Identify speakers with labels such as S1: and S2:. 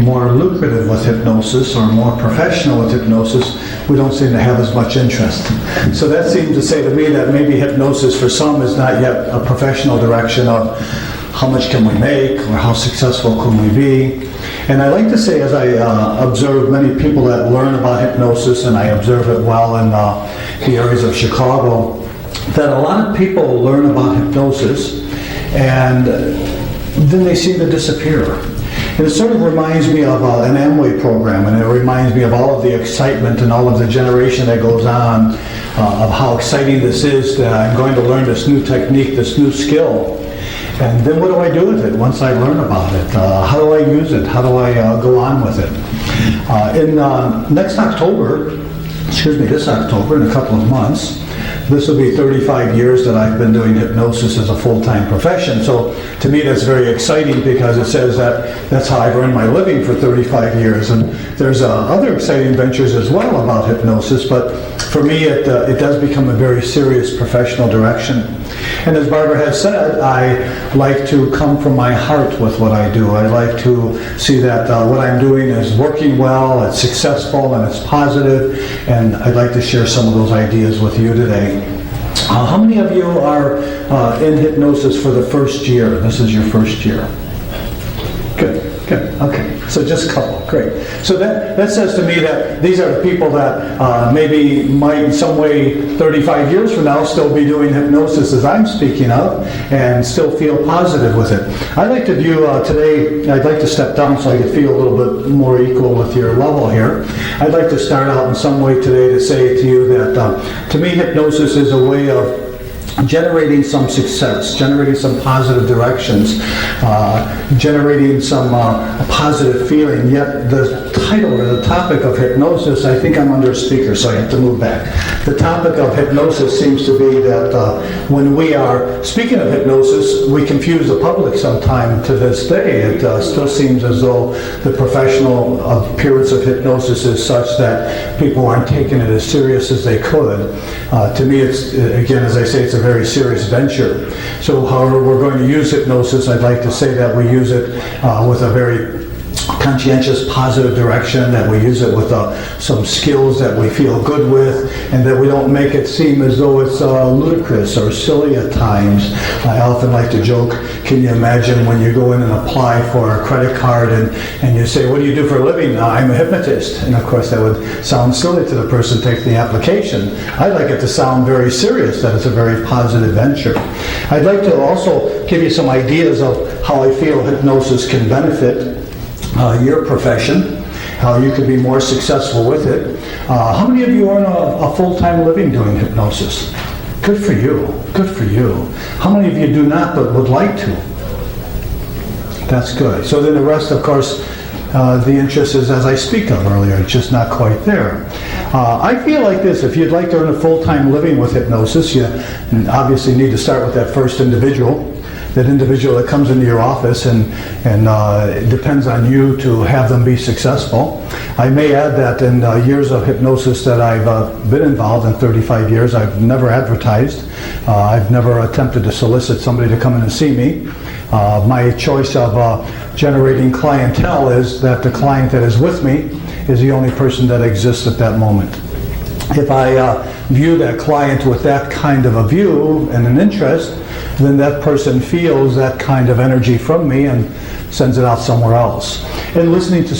S1: more lucrative with hypnosis or more professional with hypnosis, we don't seem to have as much interest. So that seems to say to me that maybe hypnosis for some is not yet a professional direction of how much can we make or how successful can we be. And I like to say, as I observe many people that learn about hypnosis, and I observe it well in the areas of Chicago, that a lot of people learn about hypnosis and then they seem to disappear. And it sort of reminds me of an Amway program, and it reminds me of all of the excitement and all of the generation that goes on of how exciting this is, that I'm going to learn this new technique, this new skill. And then what do I do with it once I learn about it? How do I use it? How do I go on with it? This October, in a couple of months, this will be 35 years that I've been doing hypnosis as a full-time profession. So to me that's very exciting, because it says that that's how I've earned my living for 35 years. And there's other exciting ventures as well about hypnosis, but for me it does become a very serious professional direction. And as Barbara has said, I like to come from my heart with what I do. I like to see that what I'm doing is working well, it's successful, and it's positive, and I'd like to share some of those ideas with you today. How many of you are in hypnosis for the first year? This is your first year. Good. Okay, so just a couple. Great. So that says to me that these are the people that maybe might in some way 35 years from now still be doing hypnosis as I'm speaking of and still feel positive with it. I'd like to view today, I'd like to step down so I can feel a little bit more equal with your level here. I'd like to start out in some way today to say to you that to me hypnosis is a way of generating some success, generating some positive directions, generating some positive feeling. Yet the title or the topic of hypnosis, I think I'm under a speaker, so I have to move back. The topic of hypnosis seems to be that when we are speaking of hypnosis, we confuse the public sometime to this day. It still seems as though the professional appearance of hypnosis is such that people aren't taking it as serious as they could. To me, it's, again, as I say, it's a very serious venture. So however we're going to use hypnosis, I'd like to say that we use it with a very conscientious, positive direction, that we use it with some skills that we feel good with, and that we don't make it seem as though it's ludicrous or silly at times. I often like to joke, can you imagine when you go in and apply for a credit card and you say, what do you do for a living? I'm a hypnotist. And of course that would sound silly to the person taking the application. I'd like it to sound very serious, that it's a very positive venture. I'd like to also give you some ideas of how I feel hypnosis can benefit your profession, how you could be more successful with it. How many of you earn a full-time living doing hypnosis? Good for you. Good for you. How many of you do not but would like to? That's good. So then the rest, of course, the interest is, as I speak of earlier, it's just not quite there. I feel like this: if you'd like to earn a full-time living with hypnosis, you obviously need to start with that first individual. That individual that comes into your office, and it depends on you to have them be successful. I may add that in years of hypnosis that I've been involved in, 35 years, I've never advertised. I've never attempted to solicit somebody to come in and see me. My choice of generating clientele is that the client that is with me is the only person that exists at that moment. If I view that client with that kind of a view and an interest, then that person feels that kind of energy from me and sends it out somewhere else. And listening to